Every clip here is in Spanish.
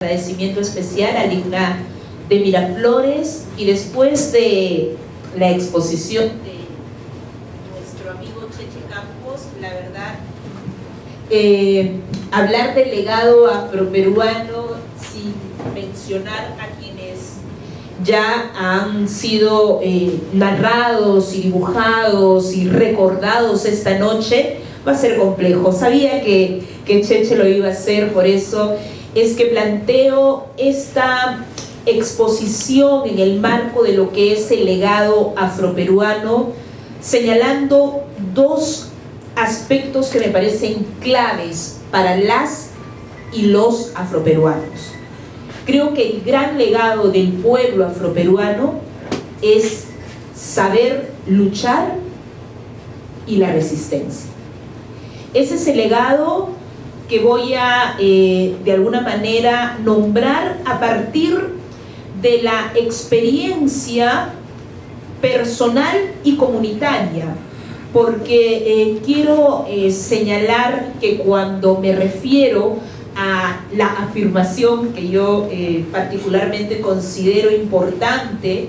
Agradecimiento especial a Ligna de Miraflores, y después de la exposición de nuestro amigo Cheche Campos, la verdad, hablar del legado afroperuano sin mencionar a quienes ya han sido narrados y dibujados y recordados esta noche va a ser complejo. Sabía que Cheche lo iba a hacer, por eso es que planteo esta exposición en el marco de lo que es el legado afroperuano, señalando dos aspectos que me parecen claves para las y los afroperuanos. Creo que el gran legado del pueblo afroperuano es saber luchar y la resistencia. Ese es el legado que voy a, de alguna manera, nombrar a partir de la experiencia personal y comunitaria, porque quiero señalar que cuando me refiero a la afirmación que yo particularmente considero importante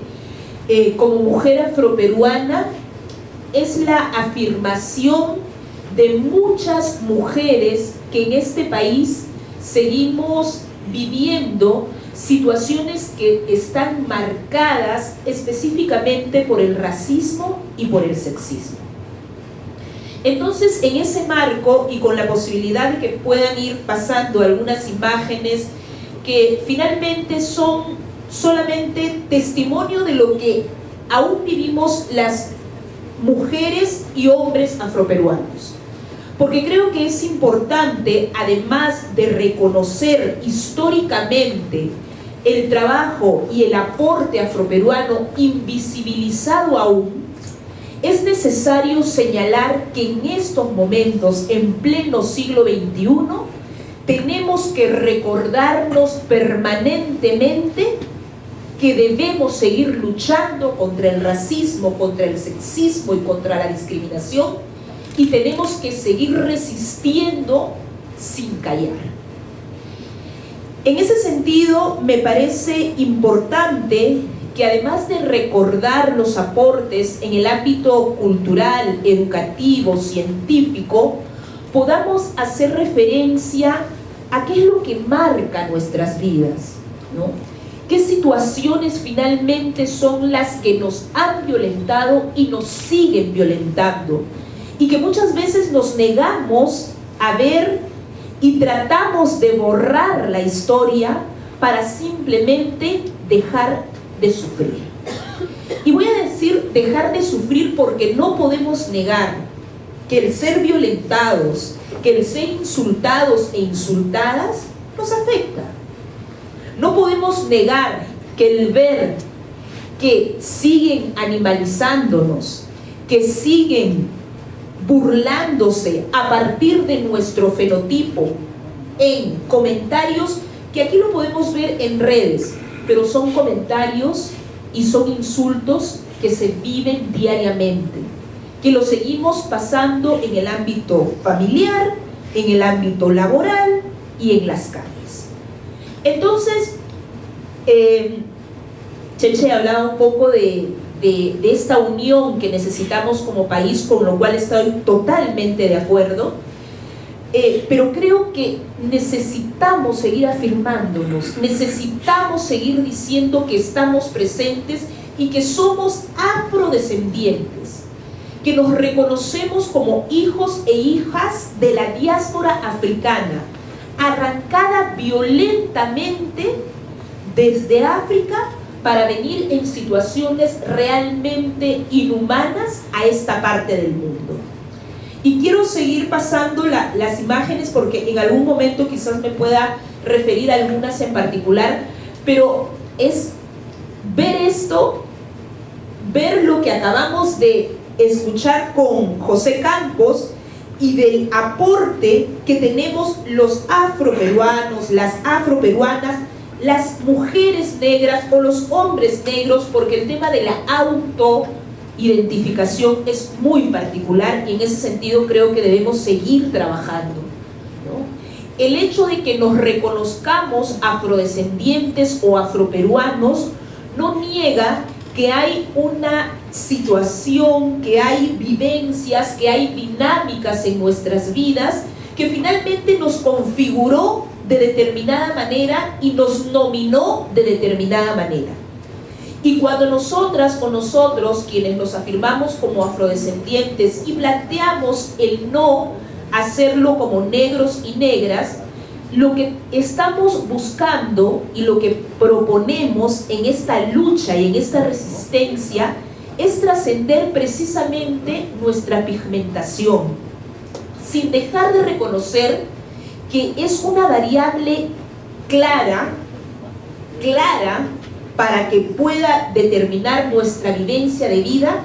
como mujer afroperuana, es la afirmación de muchas mujeres que en este país seguimos viviendo situaciones que están marcadas específicamente por el racismo y por el sexismo. Entonces, en ese marco, y con la posibilidad de que puedan ir pasando algunas imágenes que finalmente son solamente testimonio de lo que aún vivimos las mujeres y hombres afroperuanos. Porque creo que es importante, además de reconocer históricamente el trabajo y el aporte afroperuano invisibilizado aún, es necesario señalar que en estos momentos, en pleno siglo XXI, tenemos que recordarnos permanentemente que debemos seguir luchando contra el racismo, contra el sexismo y contra la discriminación, y tenemos que seguir resistiendo sin callar. En ese sentido, me parece importante que además de recordar los aportes en el ámbito cultural, educativo, científico, podamos hacer referencia a qué es lo que marca nuestras vidas, ¿no? ¿Qué situaciones finalmente son las que nos han violentado y nos siguen violentando? Y que muchas veces nos negamos a ver y tratamos de borrar la historia para simplemente dejar de sufrir. Y voy a decir dejar de sufrir porque no podemos negar que el ser violentados, que el ser insultados e insultadas nos afecta. No podemos negar que el ver que siguen animalizándonos, que siguen burlándose a partir de nuestro fenotipo en comentarios, que aquí lo podemos ver en redes, pero son comentarios y son insultos que se viven diariamente, que lo seguimos pasando en el ámbito familiar, en el ámbito laboral y en las calles. Entonces, Cheche hablaba un poco de esta unión que necesitamos como país, con lo cual estoy totalmente de acuerdo, pero creo que necesitamos seguir afirmándonos, necesitamos seguir diciendo que estamos presentes y que somos afrodescendientes, que nos reconocemos como hijos e hijas de la diáspora africana, arrancada violentamente desde África para venir en situaciones realmente inhumanas a esta parte del mundo. Y quiero seguir pasando las imágenes porque en algún momento quizás me pueda referir a algunas en particular, pero es ver esto, ver lo que acabamos de escuchar con José Campos y del aporte que tenemos los afroperuanos, las afroperuanas, las mujeres negras o los hombres negros, porque el tema de la autoidentificación es muy particular y en ese sentido creo que debemos seguir trabajando, ¿no? el hecho de que nos reconozcamos afrodescendientes o afroperuanos no niega que hay una situación, que hay vivencias, que hay dinámicas en nuestras vidas que finalmente nos configuró de determinada manera y nos nominó de determinada manera. Y cuando nosotras o nosotros, quienes nos afirmamos como afrodescendientes y planteamos el no hacerlo como negros y negras, lo que estamos buscando y lo que proponemos en esta lucha y en esta resistencia es trascender precisamente nuestra pigmentación, sin dejar de reconocer que es una variable clara para que pueda determinar nuestra vivencia de vida,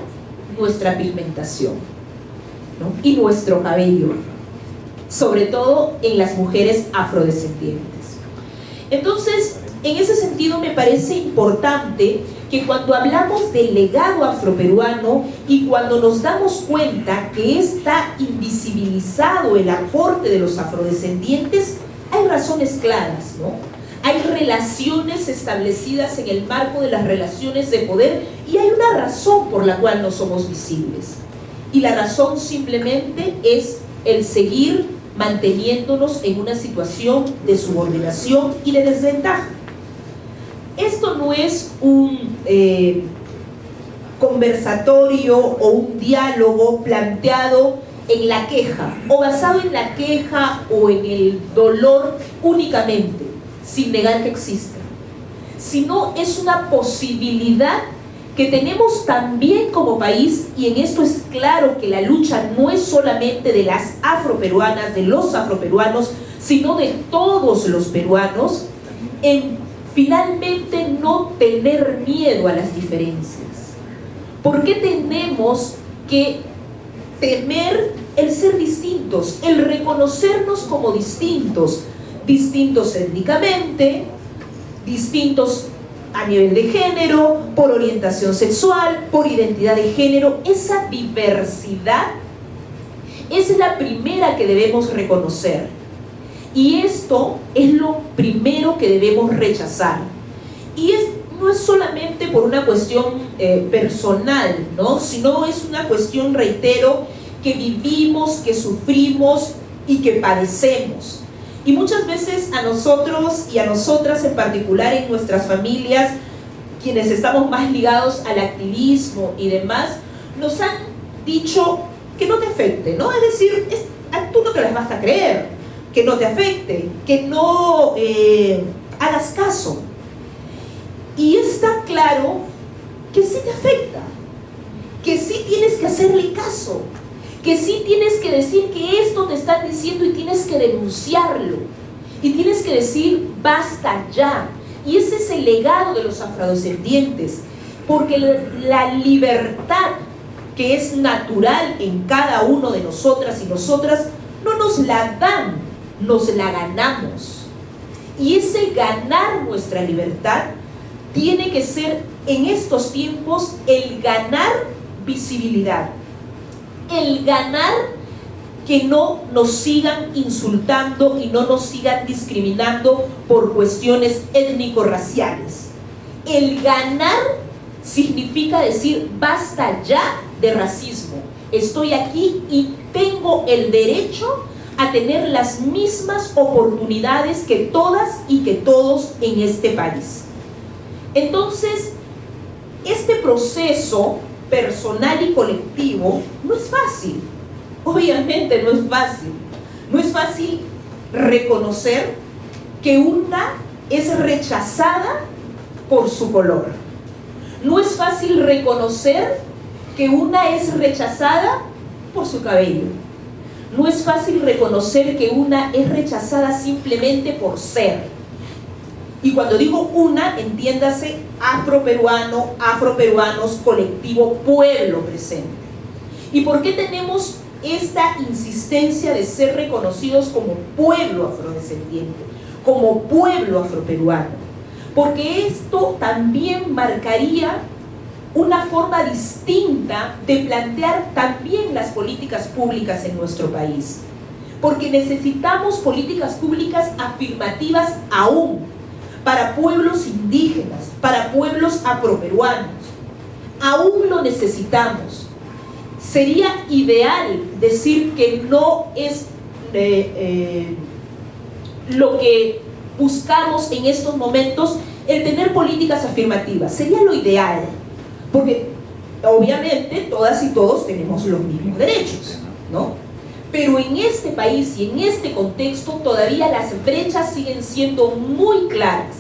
nuestra pigmentación, ¿no? Y nuestro cabello, sobre todo en las mujeres afrodescendientes. Entonces, en ese sentido me parece importante que cuando hablamos del legado afroperuano y cuando nos damos cuenta que está invisibilizado el aporte de los afrodescendientes, hay razones claras, ¿no? Hay relaciones establecidas en el marco de las relaciones de poder y hay una razón por la cual no somos visibles. Y la razón simplemente es el seguir manteniéndonos en una situación de subordinación y de desventaja. Esto no es un conversatorio o un diálogo planteado en la queja o basado en la queja o en el dolor únicamente, sin negar que exista, sino es una posibilidad que tenemos también como país, y en esto es claro que la lucha no es solamente de las afroperuanas, de los afroperuanos, sino de todos los peruanos, en finalmente no tener miedo a las diferencias. ¿Por qué tenemos que temer el ser distintos, el reconocernos como distintos? Distintos étnicamente, distintos a nivel de género, por orientación sexual, por identidad de género. Esa diversidad es la primera que debemos reconocer. Y esto es lo primero que debemos rechazar. Y no es solamente por una cuestión personal, ¿no? Sino es una cuestión, reitero, que vivimos, que sufrimos y que padecemos. Y muchas veces a nosotros y a nosotras en particular en nuestras familias, quienes estamos más ligados al activismo y demás, nos han dicho que no te afecte, ¿no? Es decir, tú no te las vas a creer, que no te afecte, que no hagas caso. Y está claro que sí te afecta, que sí tienes que hacerle caso, que sí tienes que decir que esto te están diciendo y tienes que denunciarlo. Y tienes que decir, basta ya. Y ese es el legado de los afrodescendientes. Porque la libertad que es natural en cada uno de nosotras y nosotras, no nos la dan, nos la ganamos. Y ese ganar nuestra libertad tiene que ser en estos tiempos el ganar visibilidad. El ganar que no nos sigan insultando y no nos sigan discriminando por cuestiones étnico-raciales. El ganar significa decir basta ya de racismo. Estoy aquí y tengo el derecho a tener las mismas oportunidades que todas y que todos en este país. Entonces, este proceso personal y colectivo no es fácil. Obviamente no es fácil. No es fácil reconocer que una es rechazada por su color. No es fácil reconocer que una es rechazada por su cabello. No es fácil reconocer que una es rechazada simplemente por ser. Y cuando digo una, entiéndase afroperuano, afroperuanos, colectivo, pueblo presente. ¿Y por qué tenemos esta insistencia de ser reconocidos como pueblo afrodescendiente, como pueblo afroperuano? Porque esto también marcaría una forma distinta de plantear también las políticas públicas en nuestro país. porque necesitamos políticas públicas afirmativas aún para pueblos indígenas, para pueblos afroperuanos. Aún lo necesitamos. Sería ideal decir que no es lo que buscamos en estos momentos el tener políticas afirmativas. Sería lo ideal, porque obviamente todas y todos tenemos los mismos derechos, ¿no? Pero en este país y en este contexto todavía las brechas siguen siendo muy claras.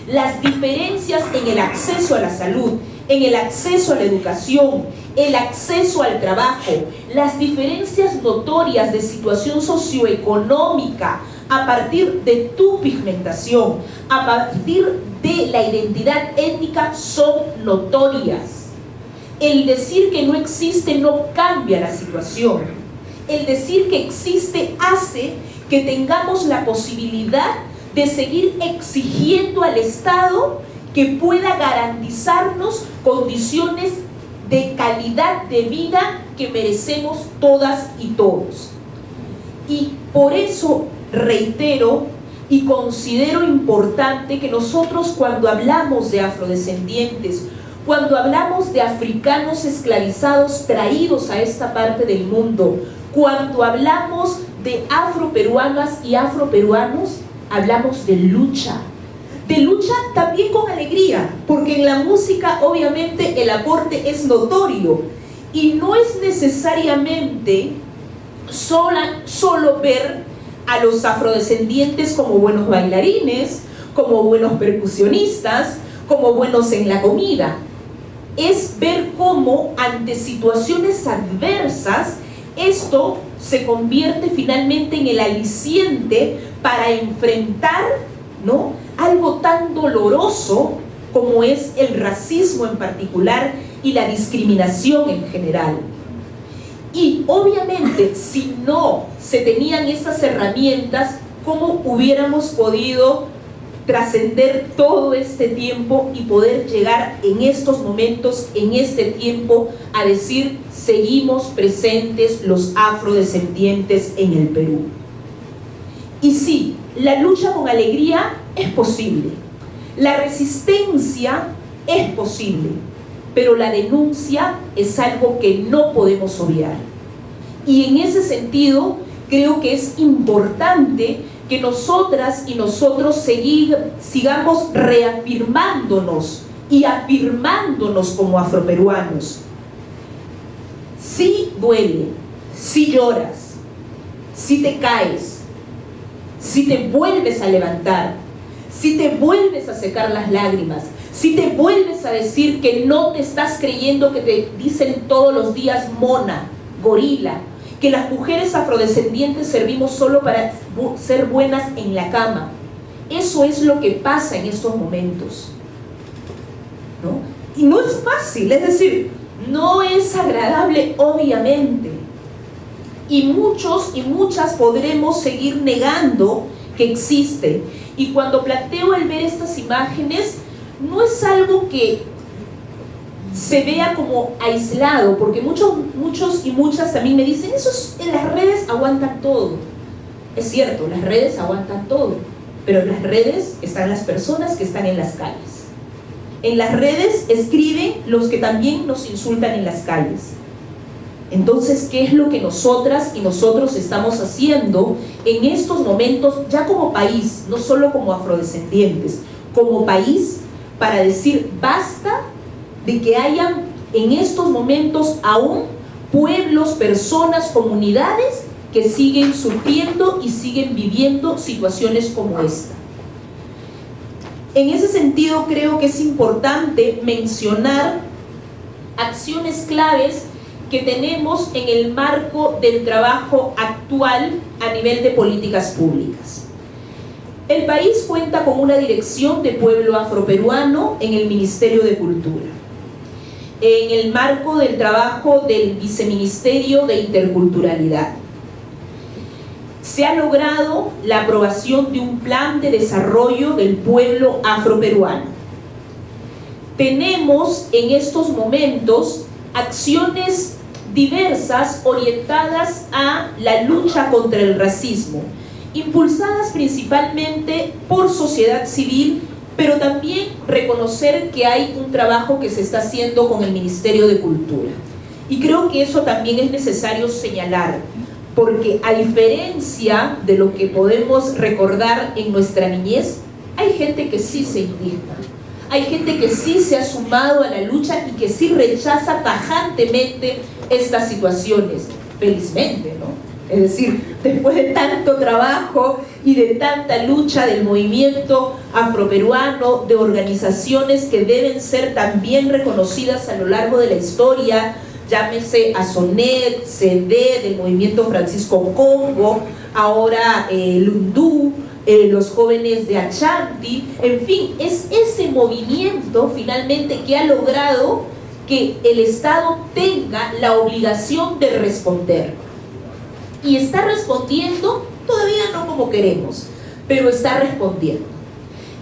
Las diferencias en el acceso a la salud, en el acceso a la educación, el acceso al trabajo, las diferencias notorias de situación socioeconómica a partir de tu pigmentación, a partir de la identidad étnica son notorias. El decir que no existe no cambia la situación. El decir que existe hace que tengamos la posibilidad de seguir exigiendo al Estado que pueda garantizarnos condiciones de calidad de vida que merecemos todas y todos. Y por eso reitero y considero importante que nosotros, cuando hablamos de afrodescendientes, cuando hablamos de africanos esclavizados traídos a esta parte del mundo, cuando hablamos de afroperuanas y afroperuanos, hablamos de lucha también con alegría, porque en la música obviamente el aporte es notorio y no es necesariamente solo ver a los afrodescendientes como buenos bailarines, como buenos percusionistas, como buenos en la comida. Es ver cómo ante situaciones adversas esto se convierte finalmente en el aliciente para enfrentar, ¿no?, algo tan doloroso como es el racismo en particular y la discriminación en general. Y obviamente, si no se tenían esas herramientas, ¿cómo hubiéramos podido trascender todo este tiempo y poder llegar en estos momentos, en este tiempo, a decir: seguimos presentes los afrodescendientes en el Perú? Y sí, la lucha con alegría es posible, la resistencia es posible, pero la denuncia es algo que no podemos obviar. Y en ese sentido, creo que es importante que nosotras y nosotros sigamos reafirmándonos y afirmándonos como afroperuanos. Si duele, si lloras, si te caes, si te vuelves a levantar, si te vuelves a secar las lágrimas, si te vuelves a decir que no te estás creyendo que te dicen todos los días mona, gorila, que las mujeres afrodescendientes servimos solo para ser buenas en la cama. Eso es lo que pasa en estos momentos, ¿no? Y no es fácil, es decir, no es agradable, obviamente. Y muchos y muchas podremos seguir negando que existe. Y cuando planteo el ver estas imágenes, no es algo que se vea como aislado, porque muchos y muchas también me dicen: eso en las redes aguantan todo. Es cierto, las redes aguantan todo, pero en las redes están las personas que están en las calles. En las redes escriben los que también nos insultan en las calles. Entonces, ¿qué es lo que nosotras y nosotros estamos haciendo en estos momentos, ya como país, no solo como afrodescendientes, como país, para decir basta de que hayan en estos momentos aún pueblos, personas, comunidades que siguen sufriendo y siguen viviendo situaciones como esta? En ese sentido, creo que es importante mencionar acciones claves que tenemos en el marco del trabajo actual a nivel de políticas públicas. El país cuenta con una dirección de pueblo afroperuano en el Ministerio de Cultura, en el marco del trabajo del Viceministerio de Interculturalidad. Se ha logrado la aprobación de un plan de desarrollo del pueblo afroperuano. Tenemos en estos momentos acciones diversas orientadas a la lucha contra el racismo, impulsadas principalmente por sociedad civil, pero también reconocer que hay un trabajo que se está haciendo con el Ministerio de Cultura. Y creo que eso también es necesario señalar, porque a diferencia de lo que podemos recordar en nuestra niñez, hay gente que sí se indigna, hay gente que sí se ha sumado a la lucha y que sí rechaza tajantemente estas situaciones, felizmente, ¿no? Es decir, después de tanto trabajo y de tanta lucha del movimiento afroperuano, de organizaciones que deben ser también reconocidas a lo largo de la historia, llámese ASONET, CD, del movimiento Francisco Congo, ahora Lundú, los jóvenes de Achanti, en fin, es ese movimiento finalmente que ha logrado que el Estado tenga la obligación de responder. Y está respondiendo, todavía no como queremos, pero está respondiendo.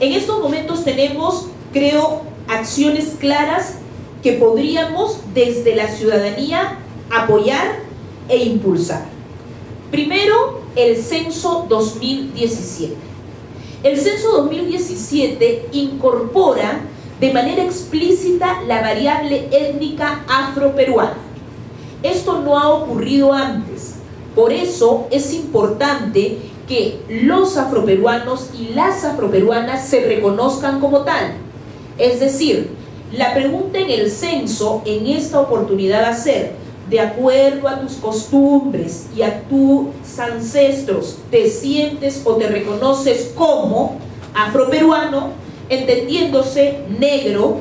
En estos momentos tenemos, creo, acciones claras que podríamos desde la ciudadanía apoyar e impulsar. Primero, el censo 2017. El censo 2017 incorpora de manera explícita la variable étnica afroperuana. Esto no ha ocurrido antes. Por eso es importante que los afroperuanos y las afroperuanas se reconozcan como tal. Es decir, la pregunta en el censo en esta oportunidad va a ser: de acuerdo a tus costumbres y a tus ancestros, ¿te sientes o te reconoces como afroperuano, entendiéndose negro,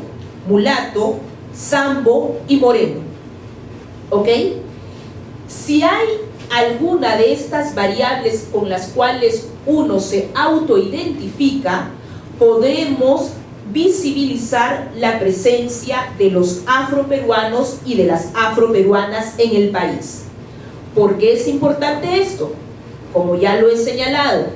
mulato, sambo y moreno? ¿Ok? Si hay alguna de estas variables con las cuales uno se autoidentifica, podemos visibilizar la presencia de los afroperuanos y de las afroperuanas en el país. ¿Por qué es importante esto? Como ya lo he señalado,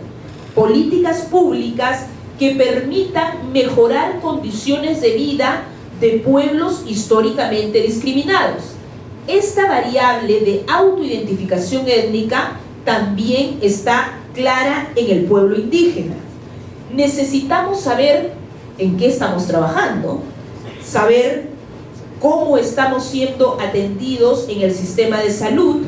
políticas públicas que permitan mejorar condiciones de vida de pueblos históricamente discriminados. Esta variable de autoidentificación étnica también está clara en el pueblo indígena. Necesitamos saber en qué estamos trabajando, saber cómo estamos siendo atendidos en el sistema de salud,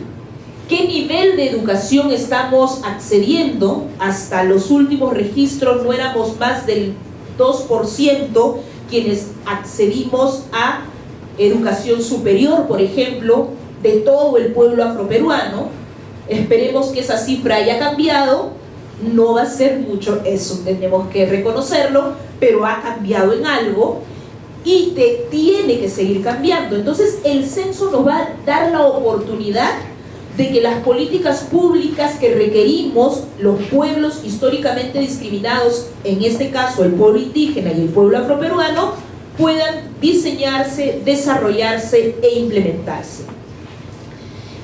qué nivel de educación estamos accediendo. Hasta los últimos registros no éramos más del 2% quienes accedimos a educación superior, por ejemplo, de todo el pueblo afroperuano. Esperemos que esa cifra haya cambiado. No va a ser mucho, eso tenemos que reconocerlo, pero ha cambiado en algo y tiene que seguir cambiando. Entonces el censo nos va a dar la oportunidad de que las políticas públicas que requerimos los pueblos históricamente discriminados, en este caso el pueblo indígena y el pueblo afroperuano, puedan diseñarse, desarrollarse e implementarse.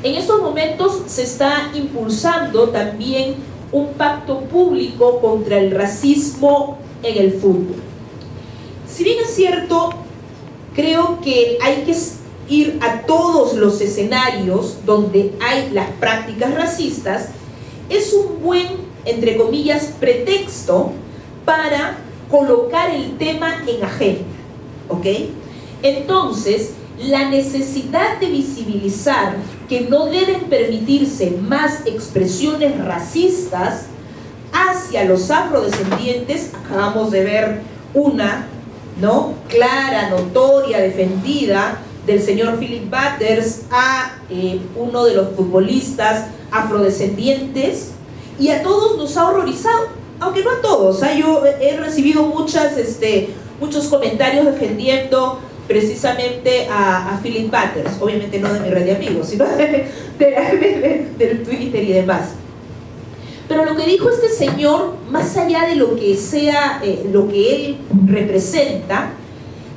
En estos momentos se está impulsando también un pacto público contra el racismo en el fútbol. Si bien es cierto, creo que hay que ir a todos los escenarios donde hay las prácticas racistas, es un buen, entre comillas, pretexto para colocar el tema en agenda, ¿ok? Entonces, la necesidad de visibilizar que no deben permitirse más expresiones racistas hacia los afrodescendientes, acabamos de ver una, ¿no?, clara, notoria, defendida del señor Philip Butters a uno de los futbolistas afrodescendientes, y a todos nos ha horrorizado, aunque no a todos, yo he recibido muchos comentarios defendiendo precisamente a Philip Butters, obviamente no de mi red de amigos, sino del Twitter y demás. Pero lo que dijo este señor, más allá de lo que sea, lo que él representa,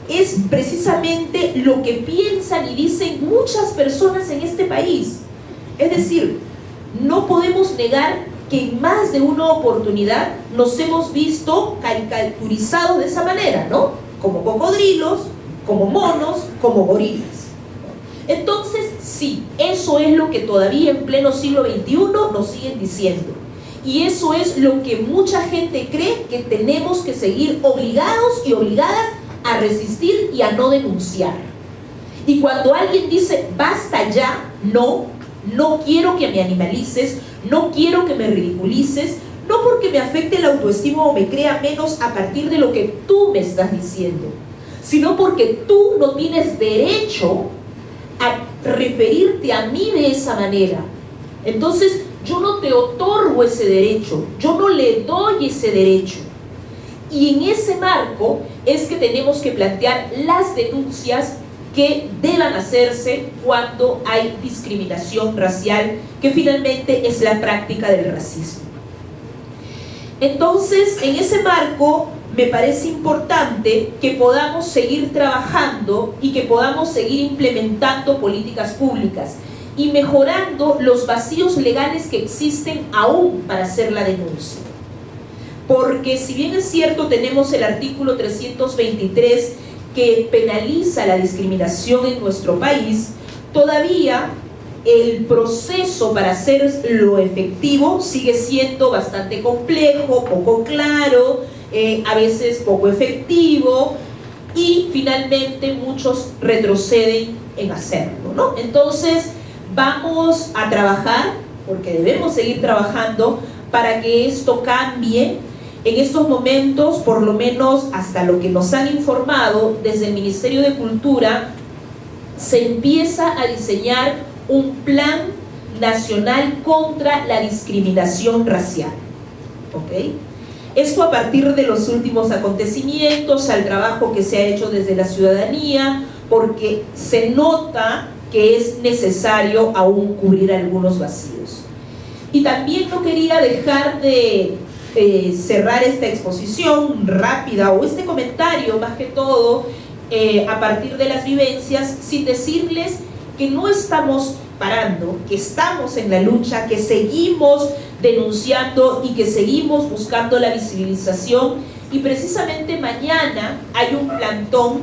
es precisamente lo que piensan y dicen muchas personas en este país. Es decir, no podemos negar que en más de una oportunidad nos hemos visto caricaturizados de esa manera, ¿no? Como cocodrilos, como monos, como gorilas. Entonces, Sí, eso es lo que todavía en pleno siglo XXI nos siguen diciendo. Y eso es lo que mucha gente cree que tenemos que seguir obligados y obligadas a resistir y a no denunciar. Y cuando alguien dice, basta ya, no quiero que me animalices, no quiero que me ridiculices, no porque me afecte la autoestima o me crea menos a partir de lo que tú me estás diciendo, sino porque tú no tienes derecho a referirte a mí de esa manera. Entonces yo no te otorgo ese derecho, yo no le doy ese derecho. Y en ese marco es que tenemos que plantear las denuncias que deban hacerse cuando hay discriminación racial, que finalmente es la práctica del racismo. Entonces, en ese marco, me parece importante que podamos seguir trabajando y que podamos seguir implementando políticas públicas y mejorando los vacíos legales que existen aún para hacer la denuncia. Porque si bien es cierto, tenemos el artículo 323 que penaliza la discriminación en nuestro país, todavía el proceso para hacerlo efectivo sigue siendo bastante complejo, poco claro, a veces poco efectivo, y finalmente muchos retroceden en hacerlo, ¿no? Entonces vamos a trabajar, porque debemos seguir trabajando para que esto cambie. En estos momentos, por lo menos hasta lo que nos han informado desde el Ministerio de Cultura, se empieza a diseñar un plan nacional contra la discriminación racial. ¿Ok? Esto a partir de los últimos acontecimientos, al trabajo que se ha hecho desde la ciudadanía, porque se nota que es necesario aún cubrir algunos vacíos. Y también no quería dejar de cerrar esta exposición rápida o este comentario más que todo a partir de las vivencias, sin decirles que no estamos parando, que estamos en la lucha, que seguimos denunciando y que seguimos buscando la visibilización. Y precisamente mañana hay un plantón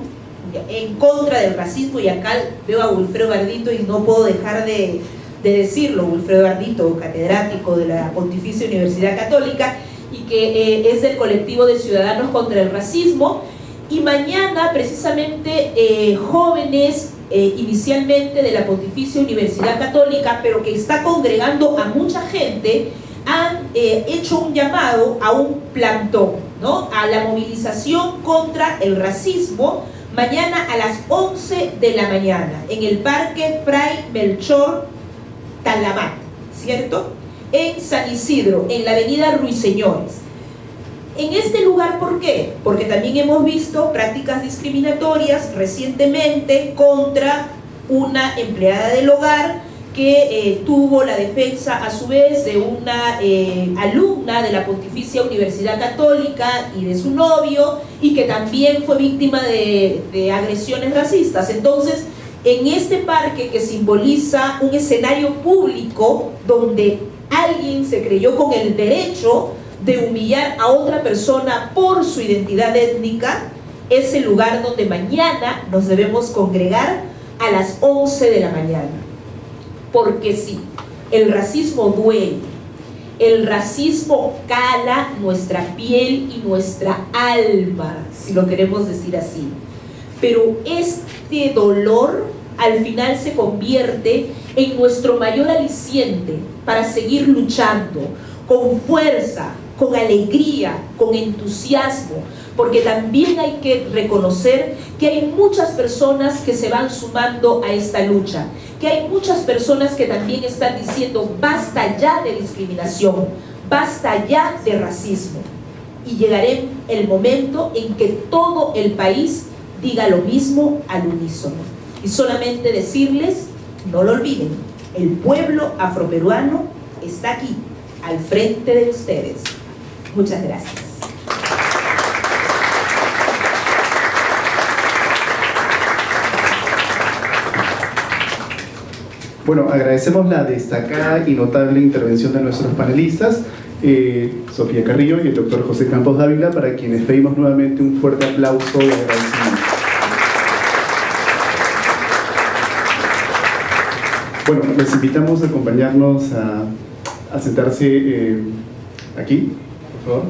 en contra del racismo, y acá veo a Wilfredo Gardito y no puedo dejar de decirlo. Wilfredo Gardito, catedrático de la Pontificia Universidad Católica y que es del colectivo de Ciudadanos contra el Racismo. Y mañana precisamente jóvenes inicialmente de la Pontificia Universidad Católica, pero que está congregando a mucha gente, han hecho un llamado a un plantón, ¿no?, a la movilización contra el racismo, mañana a las 11 de la mañana en el Parque Fray Melchor Talamat, ¿cierto?, en San Isidro, en la avenida Ruiseñores. En este lugar, ¿por qué? Porque también hemos visto prácticas discriminatorias recientemente contra una empleada del hogar que tuvo la defensa a su vez de una alumna de la Pontificia Universidad Católica y de su novio, y que también fue víctima de agresiones racistas. Entonces, en este parque, que simboliza un escenario público donde alguien se creyó con el derecho de humillar a otra persona por su identidad étnica, es el lugar donde mañana nos debemos congregar a las 11 de la mañana. Porque sí, el racismo duele, el racismo cala nuestra piel y nuestra alma, si lo queremos decir así. Pero este dolor al final se convierte en nuestro mayor aliciente para seguir luchando con fuerza, con alegría, con entusiasmo, porque también hay que reconocer que hay muchas personas que se van sumando a esta lucha, que hay muchas personas que también están diciendo basta ya de discriminación, basta ya de racismo, y llegará el momento en que todo el país diga lo mismo al unísono. Y solamente decirles, no lo olviden, el pueblo afroperuano está aquí, al frente de ustedes. Muchas gracias. Bueno, agradecemos la destacada y notable intervención de nuestros panelistas, Sofía Carrillo y el doctor José Campos Dávila, para quienes pedimos nuevamente un fuerte aplauso de agradecimiento. Bueno, les invitamos a acompañarnos a sentarse aquí, por favor.